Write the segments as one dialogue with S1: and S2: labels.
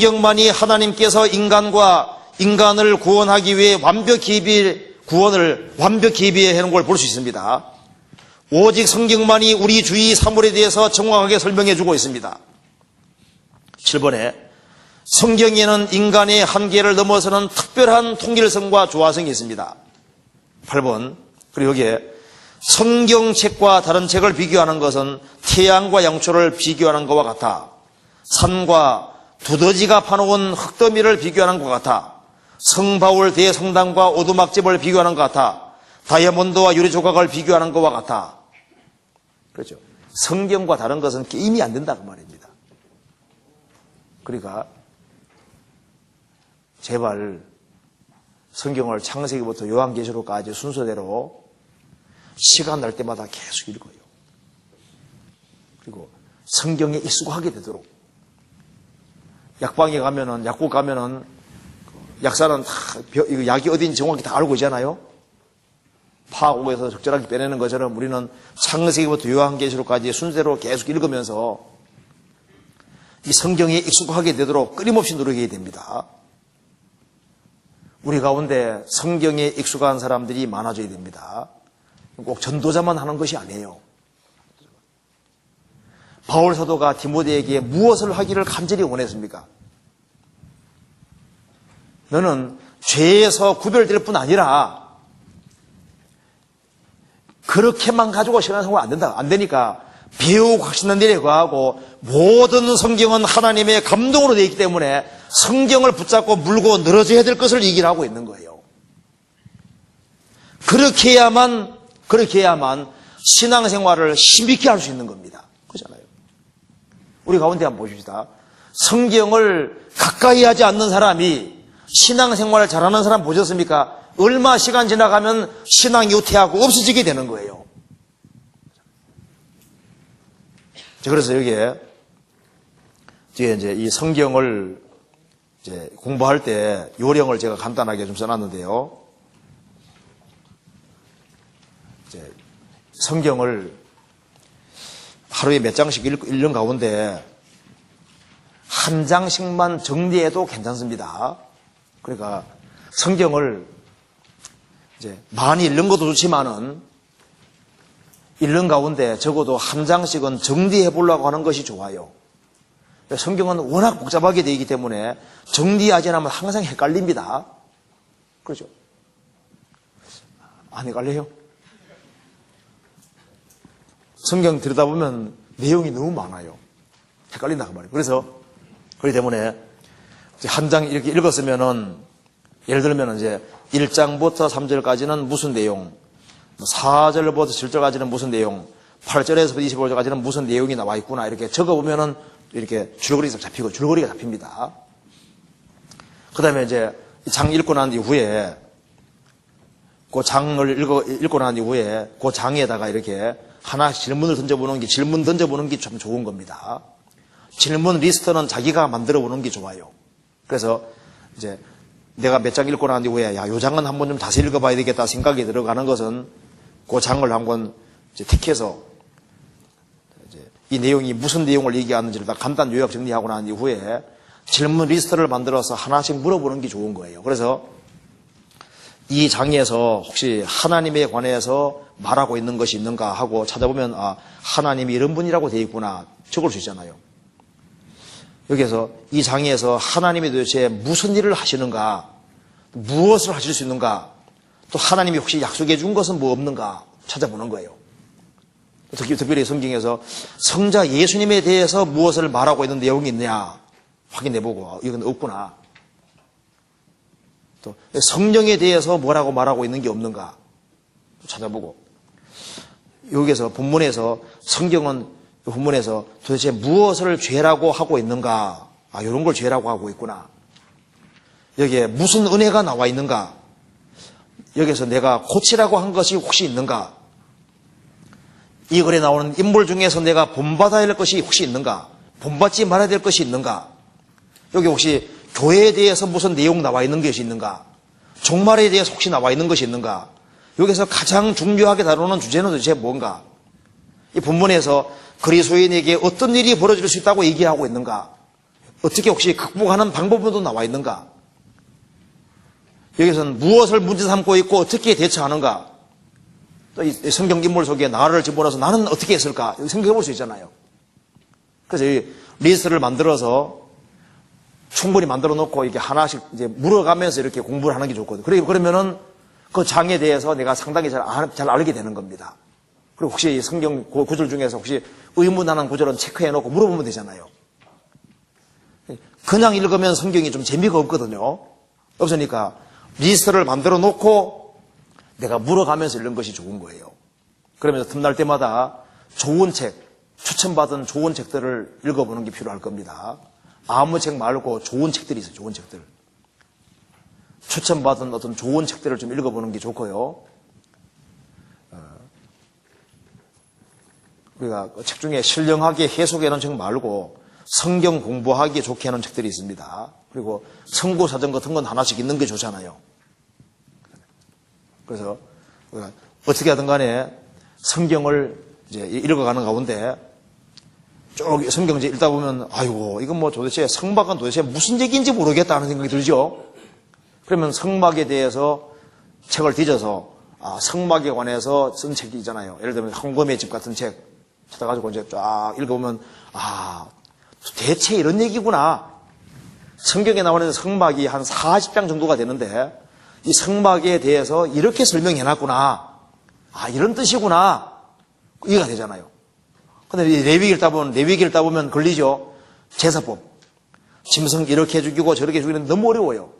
S1: 성경만이 하나님께서 인간을 구원하기 위해 구원을 완벽히 예비해 놓은 걸 볼 수 있습니다. 오직 성경만이 우리 주의 사물에 대해서 정확하게 설명해 주고 있습니다. 7번에 성경에는 인간의 한계를 넘어서는 특별한 통일성과 조화성이 있습니다. 8번, 그리고 여기에 성경책과 다른 책을 비교하는 것은 태양과 양초를 비교하는 것과 같아 산과 두더지가 파놓은 흙더미를 비교하는 것 같아 성바울 대성당과 오두막집을 비교하는 것 같아 다이아몬드와 유리조각을 비교하는 것과 같아. 그렇죠. 성경과 다른 것은 게임이 안 된다 그 말입니다. 그러니까 제발 성경을 창세기부터 요한계시록까지 순서대로 시간 날 때마다 계속 읽어요. 그리고 성경에 익숙하게 되도록. 약방에 가면은, 약국 가면은, 약사는 다, 약이 어딘지 정확히 다 알고 있잖아요? 파악에서 적절하게 빼내는 것처럼 우리는 창세기부터 요한계시록까지 순서대로 계속 읽으면서 이 성경에 익숙하게 되도록 끊임없이 노력해야 됩니다. 우리 가운데 성경에 익숙한 사람들이 많아져야 됩니다. 꼭 전도자만 하는 것이 아니에요. 바울 사도가 디모데에게 무엇을 하기를 간절히 원했습니까? 너는 죄에서 구별될 뿐 아니라 그렇게만 가지고 신앙생활 안 된다. 안 되니까 배우고 확신한 일에 거하고 모든 성경은 하나님의 감동으로 되어 있기 때문에 성경을 붙잡고 물고 늘어져야 될 것을 얘기를 하고 있는 거예요. 그렇게 해야만 신앙생활을 힘있게 할 수 있는 겁니다. 그렇잖아요. 우리 가운데 한번 보십시다. 성경을 가까이 하지 않는 사람이 신앙생활을 잘하는 사람 보셨습니까? 얼마 시간 지나가면 신앙이 후퇴하고 없어지게 되는 거예요. 그래서 여기에 뒤에 이제 이 성경을 이제 공부할 때 요령을 제가 간단하게 좀 써놨는데요. 이제 성경을 하루에 몇 장씩 읽는 가운데 한 장씩만 정리해도 괜찮습니다. 그러니까 성경을 이제 많이 읽는 것도 좋지만은 읽는 가운데 적어도 한 장씩은 정리해 보려고 하는 것이 좋아요. 성경은 워낙 복잡하게 되어 있기 때문에 정리하지 않으면 항상 헷갈립니다. 그렇죠? 안 헷갈려요? 성경 들여다보면 내용이 너무 많아요. 헷갈린다 그 말이에요. 그래서 그렇기 때문에 한 장 이렇게 읽었으면은 예를 들면 이제 1장부터 3절까지는 무슨 내용, 4절부터 7절까지는 무슨 내용, 8절에서 25절까지는 무슨 내용이 나와 있구나 이렇게 적어보면은 이렇게 줄거리가 잡힙니다. 그 다음에 이제 장 읽고 난 이후에 그 장을 읽고 난 이후에 그 장에다가 이렇게 하나씩 질문 던져보는 게 참 좋은 겁니다. 질문 리스트는 자기가 만들어 보는 게 좋아요. 그래서 이제 내가 몇 장 읽고 난 이후에 요 장은 한번 좀 다시 읽어봐야 되겠다 생각이 들어가는 것은 그 장을 한번 이제 택해서 이제 이 내용이 무슨 내용을 얘기하는지를 다 간단 요약 정리하고 난 이후에 질문 리스트를 만들어서 하나씩 물어보는 게 좋은 거예요. 그래서 이 장에서 혹시 하나님에 관해서 말하고 있는 것이 있는가 하고 찾아보면 하나님이 이런 분이라고 되어 있구나 적을 수 있잖아요. 여기에서 이 장에서 하나님이 도대체 무슨 일을 하시는가, 무엇을 하실 수 있는가, 또 하나님이 혹시 약속해 준 것은 뭐 없는가 찾아보는 거예요. 특별히 성경에서 성자 예수님에 대해서 무엇을 말하고 있는 내용이 있느냐 확인해보고 이건 없구나. 또 성령에 대해서 뭐라고 말하고 있는 게 없는가 찾아보고 여기에서 본문에서 성경은 본문에서 도대체 무엇을 죄라고 하고 있는가? 이런 걸 죄라고 하고 있구나. 여기에 무슨 은혜가 나와 있는가? 여기에서 내가 고치라고 한 것이 혹시 있는가? 이 글에 나오는 인물 중에서 내가 본받아야 할 것이 혹시 있는가? 본받지 말아야 될 것이 있는가? 여기 혹시 교회에 대해서 무슨 내용 나와 있는 것이 있는가? 종말에 대해서 혹시 나와 있는 것이 있는가? 여기서 가장 중요하게 다루는 주제는 도대체 뭔가? 이 본문에서 그리스도인에게 어떤 일이 벌어질 수 있다고 얘기하고 있는가? 어떻게 혹시 극복하는 방법도 나와 있는가? 여기서는 무엇을 문제 삼고 있고 어떻게 대처하는가? 또 이 성경 인물 속에 나를 집어넣어서 나는 어떻게 했을까? 생각해 볼 수 있잖아요. 그래서 이 리스트를 만들어서 충분히 만들어 놓고 이렇게 하나씩 이제 물어가면서 이렇게 공부를 하는 게 좋거든요. 그러면은 그 장에 대해서 내가 상당히 잘 알게 되는 겁니다. 그리고 혹시 성경 구절 중에서 혹시 의문하는 구절은 체크해 놓고 물어보면 되잖아요. 그냥 읽으면 성경이 좀 재미가 없거든요. 없으니까 리스트를 만들어 놓고 내가 물어가면서 읽는 것이 좋은 거예요. 그러면서 틈날 때마다 좋은 책, 추천받은 좋은 책들을 읽어보는 게 필요할 겁니다. 아무 책 말고 좋은 책들이 있어요. 좋은 책들. 추천받은 어떤 좋은 책들을 좀 읽어보는 게 좋고요. 우리가 책 중에 신령하게 해석해 놓은 책 말고 성경 공부하기에 좋게 하는 책들이 있습니다. 그리고 성구사전 같은 건 하나씩 있는 게 좋잖아요. 그래서 어떻게 하든 간에 성경을 이제 읽어가는 가운데 쭉 성경 이제 읽다 보면 아이고 이건 뭐 도대체 성막은 도대체 무슨 얘기인지 모르겠다 하는 생각이 들죠. 그러면 성막에 대해서 책을 뒤져서 성막에 관해서 쓴 책이 있잖아요. 예를 들면 황금의 집 같은 책 찾아가지고 이제 쫙 읽어보면 대체 이런 얘기구나. 성경에 나오는 성막이 한 40장 정도가 되는데 이 성막에 대해서 이렇게 설명해놨구나. 이런 뜻이구나. 이해가 되잖아요. 근데 레위기를 따 보면 걸리죠. 제사법. 짐승 이렇게 죽이고 저렇게 죽이는 너무 어려워요.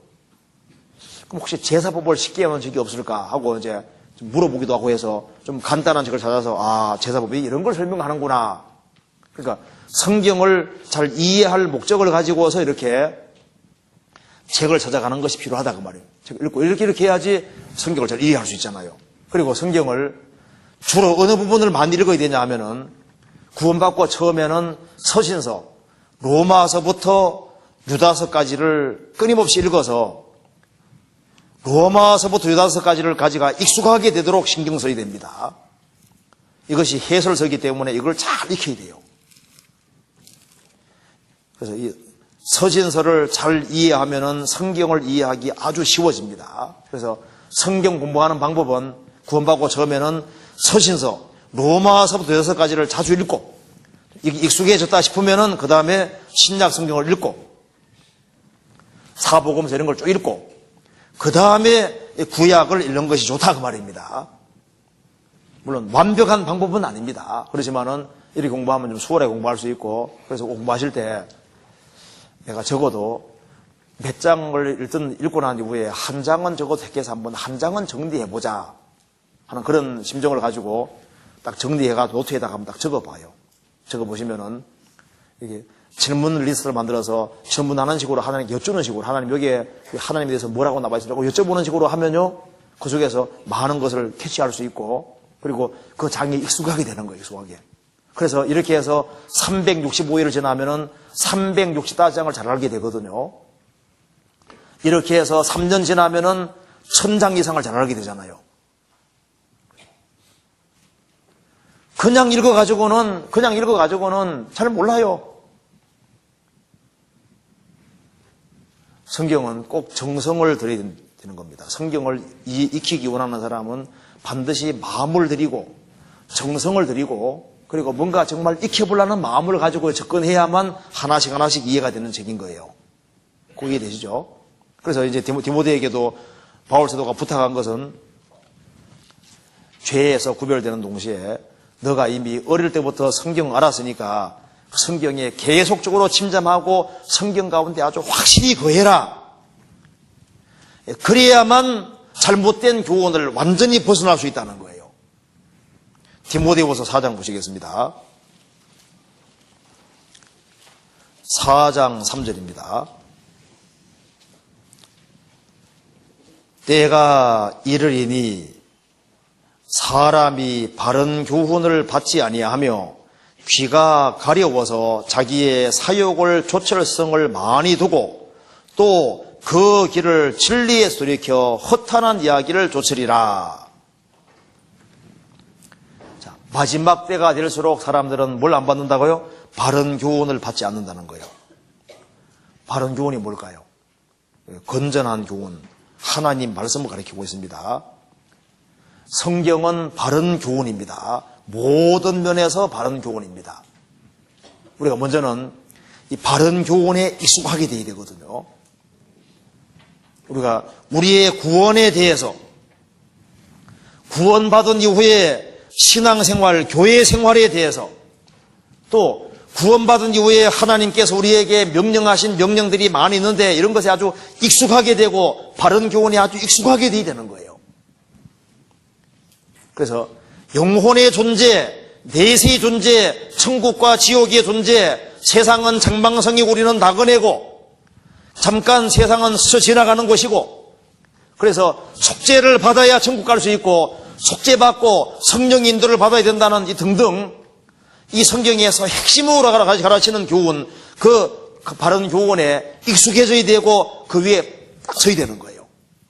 S1: 그럼 혹시 제사법을 쉽게 하는 적이 없을까 하고 이제 좀 물어보기도 하고 해서 좀 간단한 책을 찾아서 제사법이 이런 걸 설명하는구나. 그러니까 성경을 잘 이해할 목적을 가지고서 이렇게 책을 찾아가는 것이 필요하다 그 말이에요. 책을 읽고 이렇게 해야지 성경을 잘 이해할 수 있잖아요. 그리고 성경을 주로 어느 부분을 많이 읽어야 되냐 하면은 구원받고 처음에는 서신서, 로마서부터 유다서까지를 끊임없이 읽어서 로마서부터 유다서까지를 가지가 익숙하게 되도록 신경 써야 됩니다. 이것이 해설서이기 때문에 이걸 잘 익혀야 돼요. 그래서 이 서신서를 잘 이해하면은 성경을 이해하기 아주 쉬워집니다. 그래서 성경 공부하는 방법은 구원받고 처음에는 서신서, 로마서부터 유다서까지를 자주 읽고 익숙해졌다 싶으면은 그 다음에 신약 성경을 읽고 사복음서 이런 걸 쭉 읽고 그 다음에 구약을 읽는 것이 좋다 그 말입니다. 물론 완벽한 방법은 아닙니다. 그렇지만은 이렇게 공부하면 좀 수월하게 공부할 수 있고 그래서 공부하실 때 내가 적어도 몇 장을 읽고 난 이후에 한 장은 적어도 택해서 한번 한 장은 정리해보자 하는 그런 심정을 가지고 딱 정리해가 노트에다가 한번 딱 적어봐요. 적어보시면은 이게 질문 리스트를 만들어서 질문하는 식으로 하나님께 여쭈는 식으로 하나님 여기에 하나님에 대해서 뭐라고 나와 있으라고 여쭤보는 식으로 하면요 그 속에서 많은 것을 캐치할 수 있고 그리고 그 장에 익숙하게 되는 거예요. 익숙하게. 그래서 이렇게 해서 365일을 지나면은 365장을 잘 알게 되거든요. 이렇게 해서 3년 지나면은 1000장 이상을 잘 알게 되잖아요. 그냥 읽어가지고는 잘 몰라요. 성경은 꼭 정성을 들여야 되는 겁니다. 성경을 익히기 원하는 사람은 반드시 마음을 들이고 정성을 들이고 그리고 뭔가 정말 익혀보려는 마음을 가지고 접근해야만 하나씩 이해가 되는 책인 거예요. 그게 되시죠? 그래서 이제 디모데에게도 바울 사도가 부탁한 것은 죄에서 구별되는 동시에 너가 이미 어릴 때부터 성경 알았으니까 성경에 계속적으로 침잠하고 성경 가운데 아주 확실히 거해라. 그래야만 잘못된 교훈을 완전히 벗어날 수 있다는 거예요. 디모데후서 4장 보시겠습니다. 4장 3절입니다. 때가 이르리니 사람이 바른 교훈을 받지 아니하며 귀가 가려워서 자기의 사욕을 조철성을 많이 두고 또 그 길을 진리에 돌이켜 허탄한 이야기를 조철이라. 자, 마지막 때가 될수록 사람들은 뭘 안 받는다고요? 바른 교훈을 받지 않는다는 거예요. 바른 교훈이 뭘까요? 건전한 교훈, 하나님 말씀을 가리키고 있습니다. 성경은 바른 교훈입니다. 모든 면에서 바른 교훈입니다. 우리가 먼저는 이 바른 교훈에 익숙하게 되어야 되거든요. 우리가 우리의 구원에 대해서, 구원받은 이후에 신앙생활, 교회 생활에 대해서, 또 구원받은 이후에 하나님께서 우리에게 명령하신 명령들이 많이 있는데 이런 것에 아주 익숙하게 되고 바른 교훈에 아주 익숙하게 되어야 되는 거예요. 그래서 영혼의 존재, 내세의 존재, 천국과 지옥의 존재, 세상은 장망성이고 우리는 나그네고 잠깐 세상은 스쳐 지나가는 곳이고, 그래서 속죄를 받아야 천국 갈 수 있고 속죄받고 성령 인도를 받아야 된다는 이 등등, 이 성경에서 핵심으로 가르치는 교훈, 그 바른 교훈에 익숙해져야 되고 그 위에 딱 서야 되는 거예요.